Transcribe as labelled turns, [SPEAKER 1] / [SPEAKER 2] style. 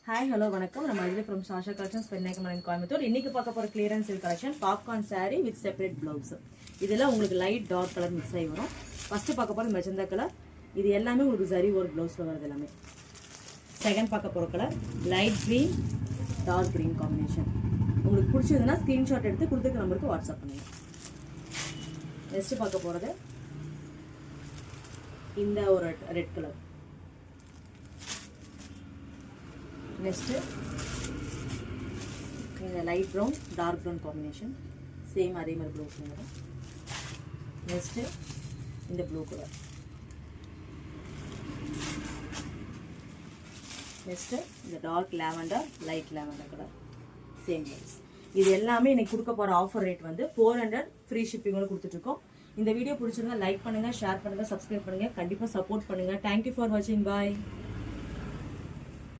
[SPEAKER 1] Hi hello வணக்கம். நம்ம இது ஃப்ரம் சாஷா கலெக்ஷன்ஸ் பெண்ணாகமலை கோயம்புத்தூர். இன்னைக்கு பார்க்க போகிற clearance sale collection popcorn saree with separate blouse. இதெல்லாம் உங்களுக்கு லைட் டார்க் கலர் மிக்ஸ் ஆகி வரும். ஃபஸ்ட்டு பார்க்க போகிற மெஜந்தா கலர். இது எல்லாமே உங்களுக்கு சரி ஒரு ப்ளவுஸில் வருது எல்லாமே. செகண்ட் பார்க்க போகிற colour light green dark green combination. உங்களுக்கு பிடிச்சதுன்னா ஸ்க்ரீன்ஷாட் எடுத்து கொடுத்துருக்க நம்பருக்கு வாட்ஸ்அப் பண்ணுங்கள். நெக்ஸ்ட்டு பார்க்க போகிறது இந்த ஒரு ரெட் கலர். நெக்ஸ்ட்டு இந்த light brown dark brown combination same அதே மாதிரி ப்ளவுஸ் வரும். நெக்ஸ்ட்டு இந்த ப்ளூ கலர். நெக்ஸ்ட்டு இந்த dark lavender light lavender colour same blouse. இது எல்லாமே இன்னைக்கு கொடுக்க போகிற ஆஃபர் ரேட் வந்து 400 ஃப்ரீ ஷிப்பிங்கோட கொடுத்துட்ருக்கோம். இந்த வீடியோ பிடிச்சிருந்தா லைக் பண்ணுங்கள், ஷேர் பண்ணுங்கள், சப்ஸ்கிரைப் பண்ணுங்கள். கண்டிப்பாக சப்போர்ட் பண்ணுங்கள். தேங்க்யூ ஃபார் வாட்சிங். பாய்.